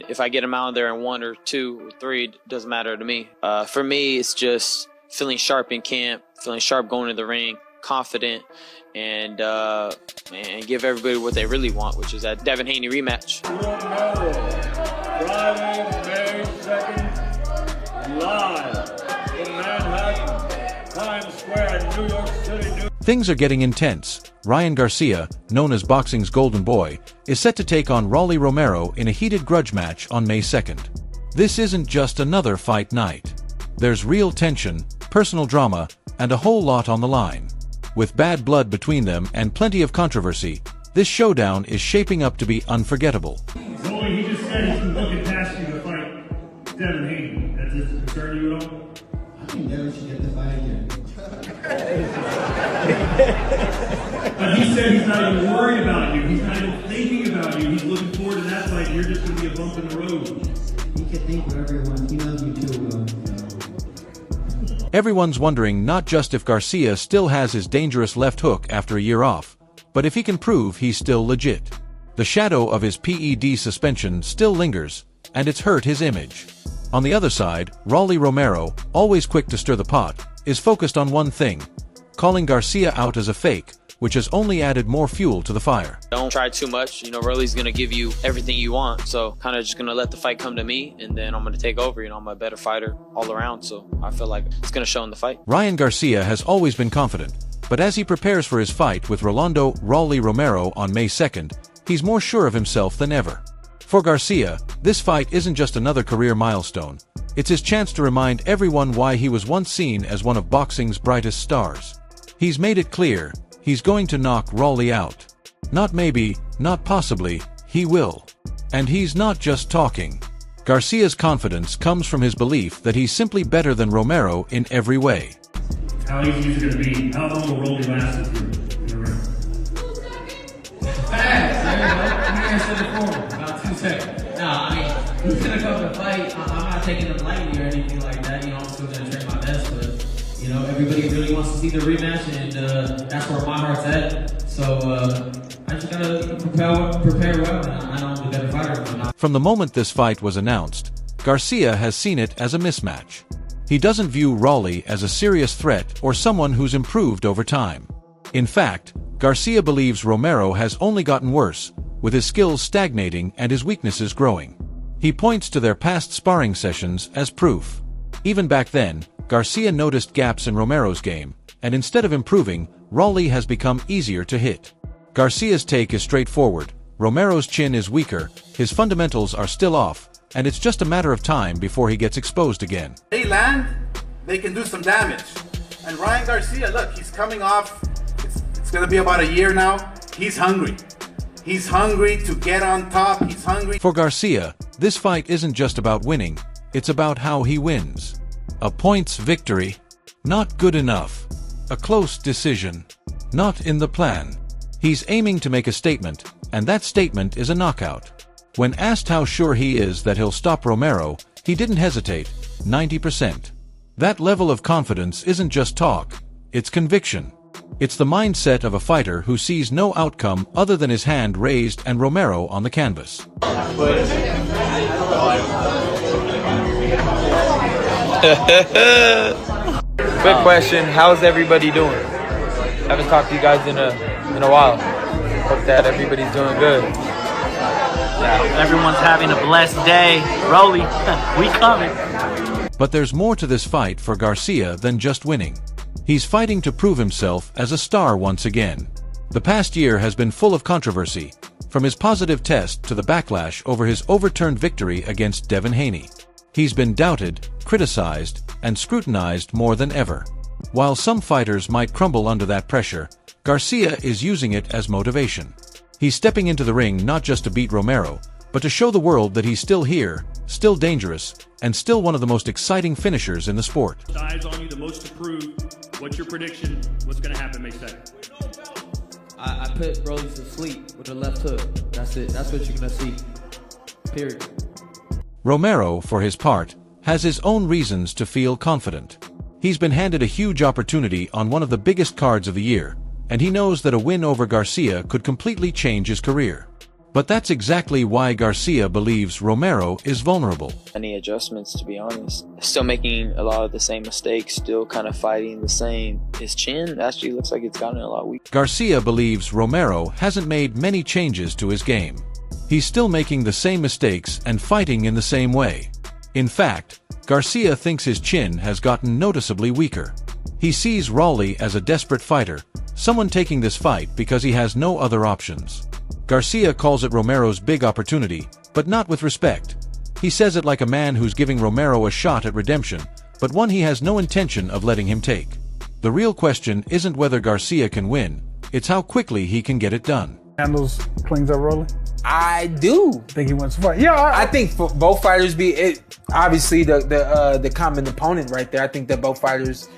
If I get him out there in 1 or 2 or 3, it doesn't matter to me. For me, it's just feeling sharp in camp, feeling sharp going to the ring, confident, and give everybody what they really want, which is that Devin Haney rematch. Romero, Friday, May 2nd, live in Manhattan, Times Square, New York City. Things are getting intense. Ryan Garcia, known as boxing's golden boy, is set to take on Rolly Romero in a heated grudge match on May 2nd. This isn't just another fight night. There's real tension, personal drama, and a whole lot on the line. With bad blood between them and plenty of controversy, this showdown is shaping up to be unforgettable. Rolly, he just said he's looking past you to fight Devin Haney. Does this concern you at all? I think Devin should get the fight again. But he said he's not even worried about you. He's not even thinking about you. He's looking forward to that fight. You're just going to be a bump in the road. He can think whatever he wants. He knows me too well. Everyone's wondering not just if Garcia still has his dangerous left hook after a year off, but if he can prove he's still legit. The shadow of his PED suspension still lingers, and it's hurt his image. On the other side, Rolly Romero, always quick to stir the pot, is focused on one thing: calling Garcia out as a fake, which has only added more fuel to the fire. Don't try too much. Rolly's going to give you everything you want. So kind of just going to let the fight come to me, and then I'm going to take over. I'm a better fighter all around. So I feel like it's going to show in the fight. Ryan Garcia has always been confident, but as he prepares for his fight with Rolando Rolly Romero on May 2nd, he's more sure of himself than ever. For Garcia, this fight isn't just another career milestone. It's his chance to remind everyone why he was once seen as one of boxing's brightest stars. He's made it clear, he's going to knock Rolly out. Not maybe, not possibly, he will. And he's not just talking. Garcia's confidence comes from his belief that he's simply better than Romero in every way. How easy is it going to be? How long will Rolly last with you in the ring? Fast, there you go. You answered it for him. About 2 seconds. Nah, he's gonna come to fight. I'm not taking him lightly or anything like that. I'm still gonna try my best, but everybody really wants to see the rematch, and that's where my heart's at. So I just gotta prepare well, and I know I'm the better fighter. From the moment this fight was announced, Garcia has seen it as a mismatch. He doesn't view Rolly as a serious threat or someone who's improved over time. In fact, Garcia believes Romero has only gotten worse, with his skills stagnating and his weaknesses growing. He points to their past sparring sessions as proof. Even back then, Garcia noticed gaps in Romero's game, and instead of improving, Rolly has become easier to hit. Garcia's take is straightforward: Romero's chin is weaker, his fundamentals are still off, and it's just a matter of time before he gets exposed again. They land, they can do some damage. And Ryan Garcia, look, he's coming off, it's gonna be about a year now. He's hungry. He's hungry to get on top. He's hungry. For Garcia, this fight isn't just about winning, it's about how he wins. A points victory? Not good enough. A close decision? Not in the plan. He's aiming to make a statement, and that statement is a knockout. When asked how sure he is that he'll stop Romero, he didn't hesitate: 90%. That level of confidence isn't just talk, it's conviction. It's the mindset of a fighter who sees no outcome other than his hand raised and Romero on the canvas. Quick question, how's everybody doing? Haven't talked to you guys in a while. Hope that everybody's doing good. Yeah, everyone's having a blessed day. Rolly, we coming. But there's more to this fight for Garcia than just winning. He's fighting to prove himself as a star once again. The past year has been full of controversy, from his positive test to the backlash over his overturned victory against Devin Haney. He's been doubted, criticized, and scrutinized more than ever. While some fighters might crumble under that pressure, Garcia is using it as motivation. He's stepping into the ring not just to beat Romero, but to show the world that he's still here, still dangerous, and still one of the most exciting finishers in the sport. Eyes on you, the most to prove. What's your prediction? What's going to happen May 2nd? I put Rolly to sleep with the left hook. That's it. That's what you're going to see. Period. Romero, for his part, has his own reasons to feel confident. He's been handed a huge opportunity on one of the biggest cards of the year, and he knows that a win over Garcia could completely change his career. But that's exactly why Garcia believes Romero is vulnerable. Any adjustments, to be honest. Still making a lot of the same mistakes, still kind of fighting the same. His chin actually looks like it's gotten a lot weaker. Garcia believes Romero hasn't made many changes to his game. He's still making the same mistakes and fighting in the same way. In fact, Garcia thinks his chin has gotten noticeably weaker. He sees Rolly as a desperate fighter, someone taking this fight because he has no other options. Garcia calls it Romero's big opportunity, but not with respect. He says it like a man who's giving Romero a shot at redemption, but one he has no intention of letting him take. The real question isn't whether Garcia can win, it's how quickly he can get it done. Cleans up Rolly? I do. Think he wants to fight? Yeah, I think for both fighters obviously the common opponent right there. I think that both fighters,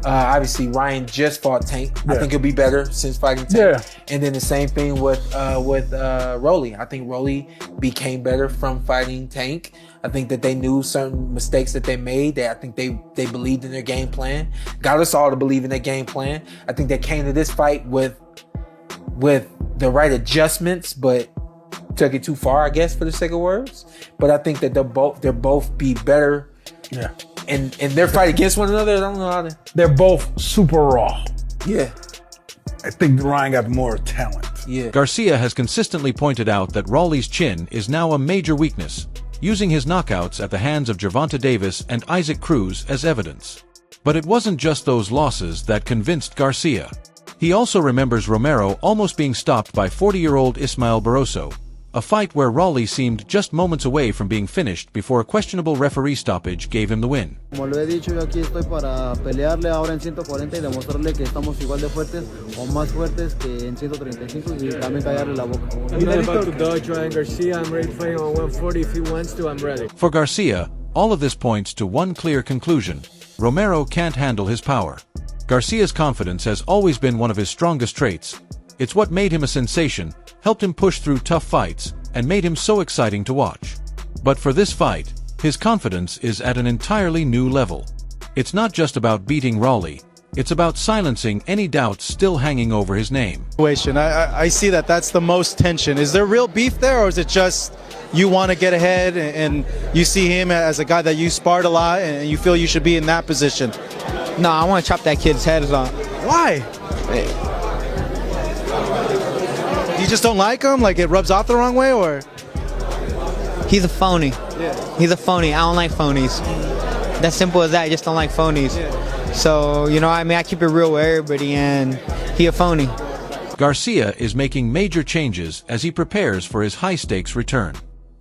obviously Ryan just fought Tank. Yeah. I think he'll be better since fighting Tank. Yeah. And then the same thing with Rolly. I think Rolly became better from fighting Tank. I think that they knew certain mistakes that they made. I think they believed in their game plan. Got us all to believe in their game plan. I think they came to this fight with the right adjustments, but took it too far, I guess, for the sake of words. But I think that they'll both be better. Yeah. And their fight against one another, I don't know how to. They're both super raw. Yeah. I think Ryan got more talent. Yeah. Garcia has consistently pointed out that Rolly's chin is now a major weakness, using his knockouts at the hands of Gervonta Davis and Isaac Cruz as evidence. But it wasn't just those losses that convinced Garcia. He also remembers Romero almost being stopped by 40-year-old Ismael Barroso, a fight where Rolly seemed just moments away from being finished before a questionable referee stoppage gave him the win. Como lo he dicho, yo aquí estoy para pelearle ahora en 140 y demostrarle que estamos igual de fuertes o más fuertes que en 135 y también callarle la boca. I'm not about to dodge Ryan Garcia. I'm ready to fight on 140. If he wants to, I'm ready. For Garcia, all of this points to one clear conclusion: Romero can't handle his power. Garcia's confidence has always been one of his strongest traits. It's what made him a sensation, helped him push through tough fights, and made him so exciting to watch. But for this fight, his confidence is at an entirely new level. It's not just about beating Rolly, it's about silencing any doubts still hanging over his name. I see that that's the most tension. Is there real beef there, or is it just you want to get ahead and you see him as a guy that you sparred a lot and you feel you should be in that position? No, I want to chop that kid's head off. Why? You just don't like him? Like it rubs off the wrong way, or? He's a phony. Yeah. He's a phony. I don't like phonies. That's simple as that. I just don't like phonies. Yeah. So, I keep it real with everybody, and he a phony. Garcia is making major changes as he prepares for his high-stakes return.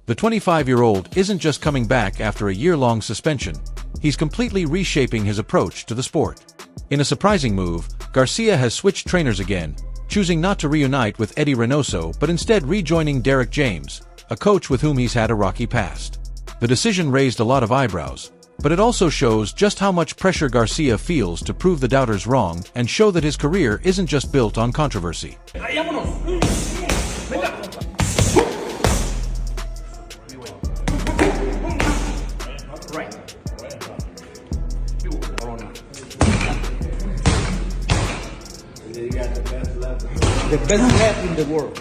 The 25-year-old isn't just coming back after a year-long suspension. He's completely reshaping his approach to the sport. In a surprising move, Garcia has switched trainers again, choosing not to reunite with Eddie Reynoso but instead rejoining Derek James, a coach with whom he's had a rocky past. The decision raised a lot of eyebrows, but it also shows just how much pressure Garcia feels to prove the doubters wrong and show that his career isn't just built on controversy. The best left in the world.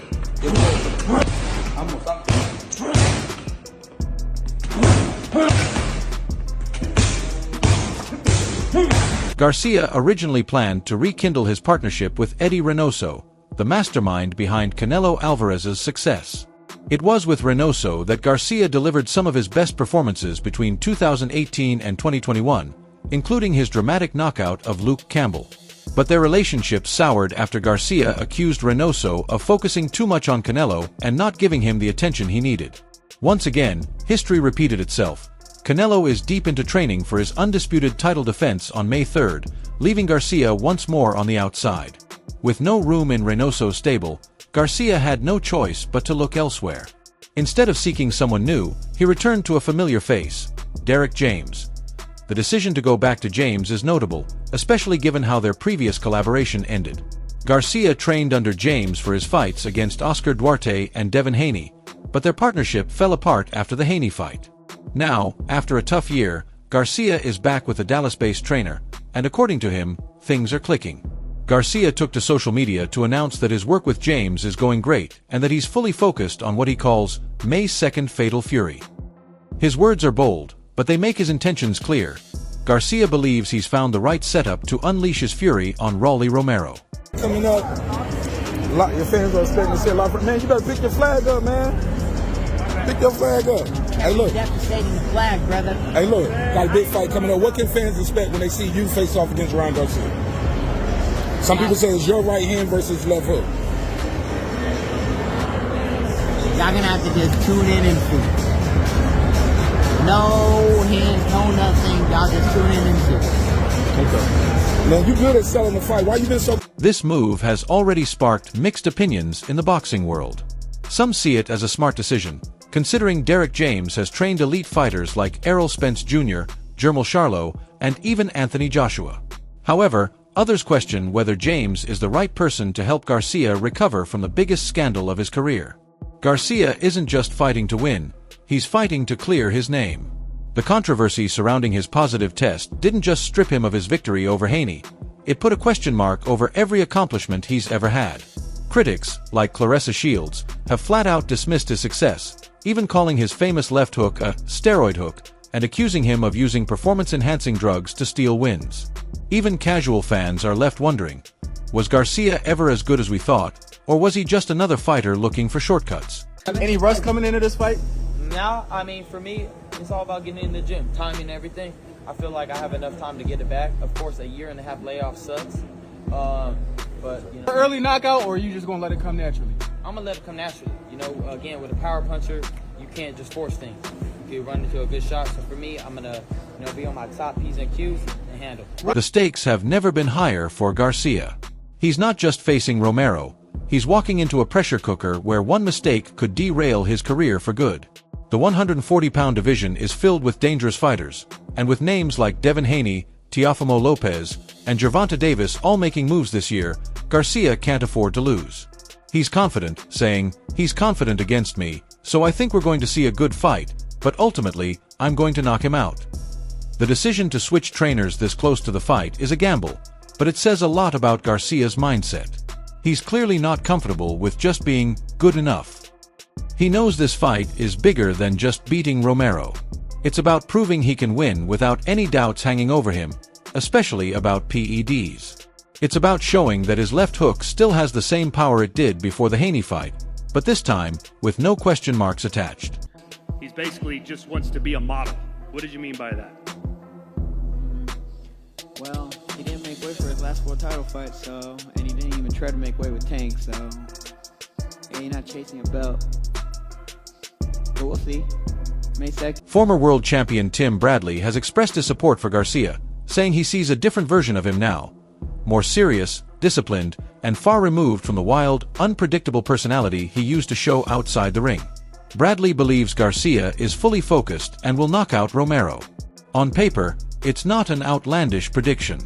Garcia originally planned to rekindle his partnership with Eddie Reynoso, the mastermind behind Canelo Alvarez's success. It was with Reynoso that Garcia delivered some of his best performances between 2018 and 2021, including his dramatic knockout of Luke Campbell. But their relationship soured after Garcia accused Reynoso of focusing too much on Canelo and not giving him the attention he needed. Once again, history repeated itself. Canelo is deep into training for his undisputed title defense on May 3rd, leaving Garcia once more on the outside. With no room in Reynoso's stable, Garcia had no choice but to look elsewhere. Instead of seeking someone new, he returned to a familiar face, Derek James. The decision to go back to James is notable, especially given how their previous collaboration ended. Garcia trained under James for his fights against Oscar Duarte and Devin Haney, but their partnership fell apart after the Haney fight. Now, after a tough year, Garcia is back with a Dallas-based trainer, and according to him, things are clicking. Garcia took to social media to announce that his work with James is going great and that he's fully focused on what he calls May 2nd Fatal Fury. His words are bold, but they make his intentions clear. Garcia believes he's found the right setup to unleash his fury on Rolly Romero. Coming up, a lot of your fans are expecting to see a lot of, man, you better pick your flag up, man. Pick your flag up. Hey, look. Devastating flag, brother. Hey, look, got a big fight coming up. What can fans expect when they see you face off against Ryan Garcia? Some people say it's your right hand versus left hook. Y'all gonna have to just tune in and see. No hands, no nothing. Y'all just tune in and see. Okay. Man, you good at selling the fight. Why you been so... This move has already sparked mixed opinions in the boxing world. Some see it as a smart decision, considering Derek James has trained elite fighters like Errol Spence Jr., Jermell Charlo, and even Anthony Joshua. However, others question whether James is the right person to help Garcia recover from the biggest scandal of his career. Garcia isn't just fighting to win, he's fighting to clear his name. The controversy surrounding his positive test didn't just strip him of his victory over Haney, it put a question mark over every accomplishment he's ever had. Critics, like Claressa Shields, have flat out dismissed his success, even calling his famous left hook a steroid hook, and accusing him of using performance-enhancing drugs to steal wins. Even casual fans are left wondering, was Garcia ever as good as we thought, or was he just another fighter looking for shortcuts? Any rush coming into this fight? Now, I mean, for me, it's all about getting in the gym, timing and everything. I feel like I have enough time to get it back. Of course, a 1.5-year layoff sucks, but you know. Early knockout, or are you just gonna let it come naturally? I'm gonna let it come naturally. You know, again, with a power puncher, you can't just force things. You run into a good shot. So for me, I'm gonna, be on my top P's and Q's and handle. The stakes have never been higher for Garcia. He's not just facing Romero, he's walking into a pressure cooker where one mistake could derail his career for good. The 140-pound division is filled with dangerous fighters, and with names like Devin Haney, Teofimo Lopez, and Gervonta Davis all making moves this year, Garcia can't afford to lose. He's confident, saying, "He's confident against me, so I think we're going to see a good fight, but ultimately, I'm going to knock him out." The decision to switch trainers this close to the fight is a gamble, but it says a lot about Garcia's mindset. He's clearly not comfortable with just being good enough. He knows this fight is bigger than just beating Romero. It's about proving he can win without any doubts hanging over him, especially about PEDs. It's about showing that his left hook still has the same power it did before the Haney fight, but this time, with no question marks attached. He's basically just wants to be a model. What did you mean by that? Well, he didn't make way for his last 4 title fights, and he didn't even try to make way with Tank, so he's not chasing a belt. But we'll see. May 2nd. Former world champion Tim Bradley has expressed his support for Garcia, saying he sees a different version of him now. More serious, disciplined, and far removed from the wild, unpredictable personality he used to show outside the ring. Bradley believes Garcia is fully focused and will knock out Romero. On paper, it's not an outlandish prediction.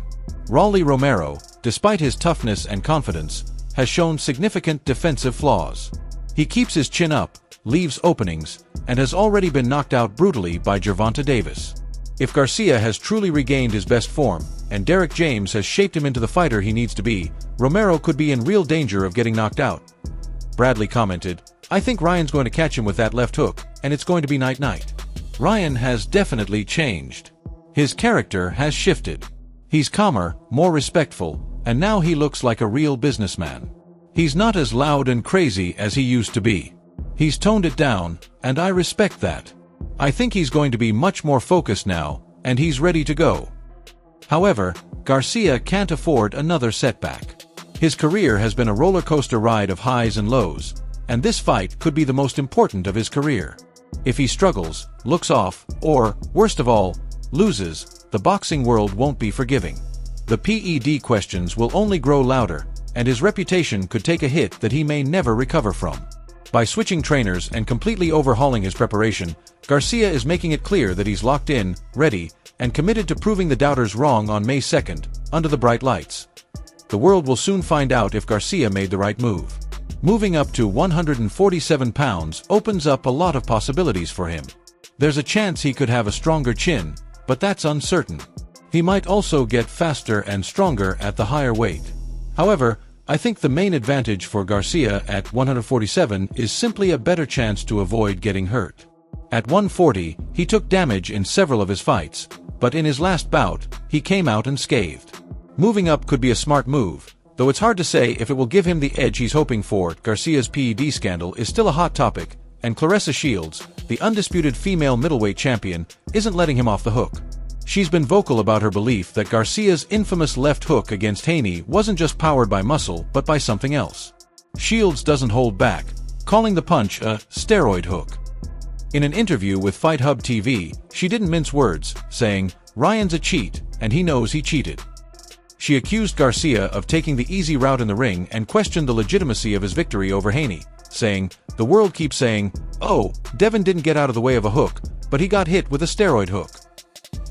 Rolly Romero, despite his toughness and confidence, has shown significant defensive flaws. He keeps his chin up, leaves openings, and has already been knocked out brutally by Gervonta Davis. If Garcia has truly regained his best form, and Derek James has shaped him into the fighter he needs to be, Romero could be in real danger of getting knocked out. Bradley commented, "I think Ryan's going to catch him with that left hook, and it's going to be night-night." Ryan has definitely changed. His character has shifted. He's calmer, more respectful, and now he looks like a real businessman. He's not as loud and crazy as he used to be. He's toned it down, and I respect that. I think he's going to be much more focused now, and he's ready to go. However, Garcia can't afford another setback. His career has been a roller coaster ride of highs and lows, and this fight could be the most important of his career. If he struggles, looks off, or, worst of all, loses, the boxing world won't be forgiving. The PED questions will only grow louder, and his reputation could take a hit that he may never recover from. By switching trainers and completely overhauling his preparation, Garcia is making it clear that he's locked in, ready, and committed to proving the doubters wrong on May 2nd, under the bright lights. The world will soon find out if Garcia made the right move. Moving up to 147 pounds opens up a lot of possibilities for him. There's a chance he could have a stronger chin, but that's uncertain. He might also get faster and stronger at the higher weight. However, I think the main advantage for Garcia at 147 is simply a better chance to avoid getting hurt. At 140, he took damage in several of his fights, but in his last bout, he came out unscathed. Moving up could be a smart move, though it's hard to say if it will give him the edge he's hoping for. Garcia's PED scandal is still a hot topic, and Claressa Shields, the undisputed female middleweight champion, isn't letting him off the hook. She's been vocal about her belief that Garcia's infamous left hook against Haney wasn't just powered by muscle but by something else. Shields doesn't hold back, calling the punch a steroid hook. In an interview with Fight Hub TV, she didn't mince words, saying, "Ryan's a cheat, and he knows he cheated." She accused Garcia of taking the easy route in the ring and questioned the legitimacy of his victory over Haney, saying, "The world keeps saying, oh, Devin didn't get out of the way of a hook, but he got hit with a steroid hook."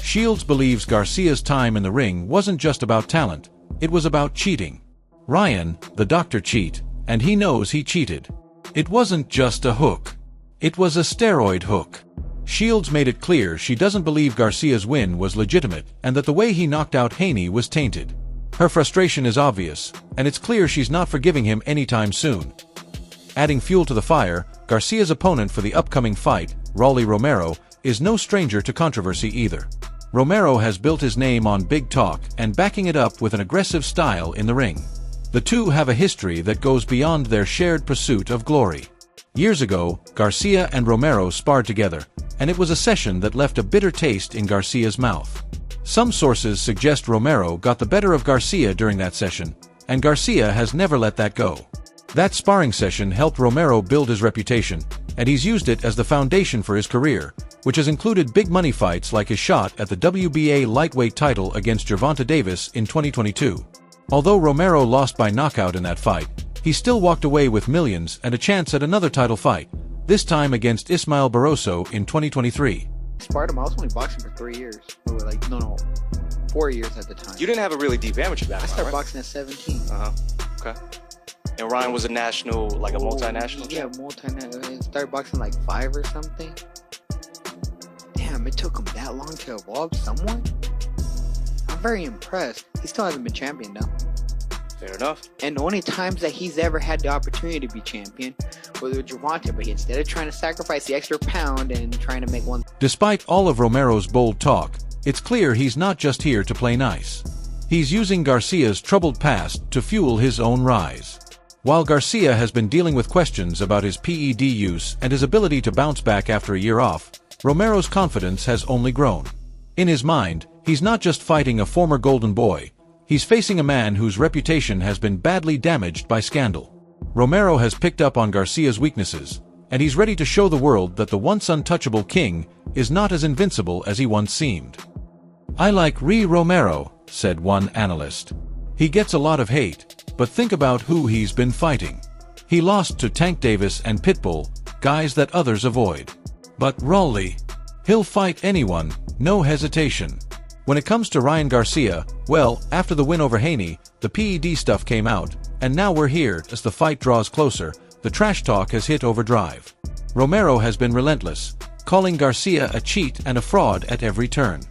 Shields believes Garcia's time in the ring wasn't just about talent, it was about cheating. Ryan, the doctor, cheat, and he knows he cheated. It wasn't just a hook. It was a steroid hook. Shields made it clear she doesn't believe Garcia's win was legitimate and that the way he knocked out Haney was tainted. Her frustration is obvious, and it's clear she's not forgiving him anytime soon. Adding fuel to the fire, Garcia's opponent for the upcoming fight, Rolly Romero, is no stranger to controversy either. Romero has built his name on big talk and backing it up with an aggressive style in the ring. The two have a history that goes beyond their shared pursuit of glory. Years ago, Garcia and Romero sparred together, and it was a session that left a bitter taste in Garcia's mouth. Some sources suggest Romero got the better of Garcia during that session, and Garcia has never let that go. That sparring session helped Romero build his reputation, and he's used it as the foundation for his career, which has included big money fights like his shot at the WBA lightweight title against Gervonta Davis in 2022. Although Romero lost by knockout in that fight, he still walked away with millions and a chance at another title fight, this time against Ismael Barroso in 2023. Sparred him, I was only boxing for 3 years. Or like, no, 4 years at the time. You didn't have a really deep amateur background, I started right? boxing at 17. Okay. And Ryan was a national, like a multinational? Yeah, multinational. I started boxing like 5 or something. Damn, it took him that long to evolve somewhat? I'm very impressed. He still hasn't been champion though. Fair enough. And the only times that he's ever had the opportunity to be champion was with Gervonta, but instead of trying to sacrifice the extra pound and trying to make one. Despite all of Romero's bold talk, it's clear he's not just here to play nice. He's using Garcia's troubled past to fuel his own rise. While Garcia has been dealing with questions about his PED use and his ability to bounce back after a year off, Romero's confidence has only grown. In his mind, he's not just fighting a former golden boy, he's facing a man whose reputation has been badly damaged by scandal. Romero has picked up on Garcia's weaknesses, and he's ready to show the world that the once untouchable king is not as invincible as he once seemed. "I like Romero," said one analyst. "He gets a lot of hate, but think about who he's been fighting. He lost to Tank Davis and Pitbull, guys that others avoid. But Rolly, he'll fight anyone, no hesitation." When it comes to Ryan Garcia, well, after the win over Haney, the PED stuff came out, and now we're here. As the fight draws closer, the trash talk has hit overdrive. Romero has been relentless, calling Garcia a cheat and a fraud at every turn.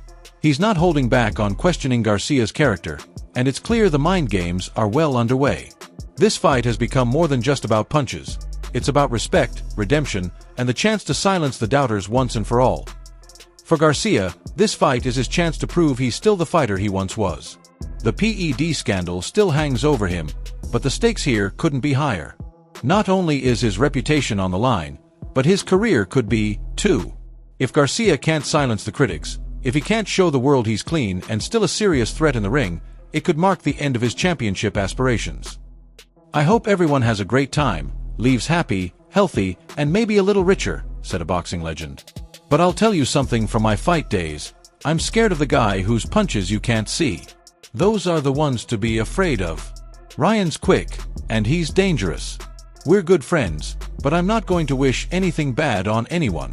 He's not holding back on questioning Garcia's character, and it's clear the mind games are well underway. This fight has become more than just about punches. It's about respect, redemption, and the chance to silence the doubters once and for all. For Garcia, this fight is his chance to prove he's still the fighter he once was. The PED scandal still hangs over him, but the stakes here couldn't be higher. Not only is his reputation on the line, but his career could be, too. If Garcia can't silence the critics, if he can't show the world he's clean and still a serious threat in the ring, it could mark the end of his championship aspirations. "I hope everyone has a great time, leaves happy, healthy, and maybe a little richer," said a boxing legend. "But I'll tell you something from my fight days, I'm scared of the guy whose punches you can't see. Those are the ones to be afraid of. Ryan's quick, and he's dangerous. We're good friends, but I'm not going to wish anything bad on anyone."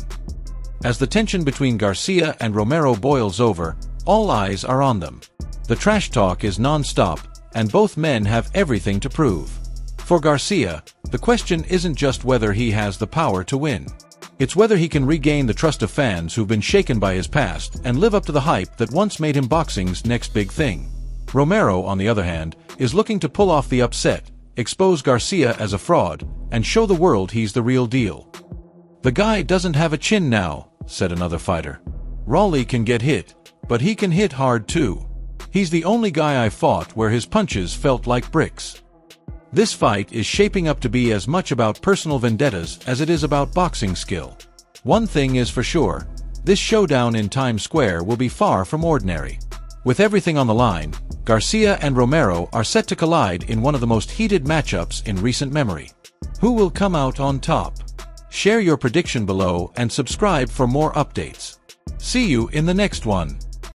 As the tension between Garcia and Romero boils over, all eyes are on them. The trash talk is non-stop, and both men have everything to prove. For Garcia, the question isn't just whether he has the power to win. It's whether he can regain the trust of fans who've been shaken by his past and live up to the hype that once made him boxing's next big thing. Romero, on the other hand, is looking to pull off the upset, expose Garcia as a fraud, and show the world he's the real deal. "The guy doesn't have a chin now," said another fighter. "Rolly can get hit, but he can hit hard too. He's the only guy I fought where his punches felt like bricks." This fight is shaping up to be as much about personal vendettas as it is about boxing skill. One thing is for sure, this showdown in Times Square will be far from ordinary. With everything on the line, Garcia and Romero are set to collide in one of the most heated matchups in recent memory. Who will come out on top? Share your prediction below and subscribe for more updates. See you in the next one.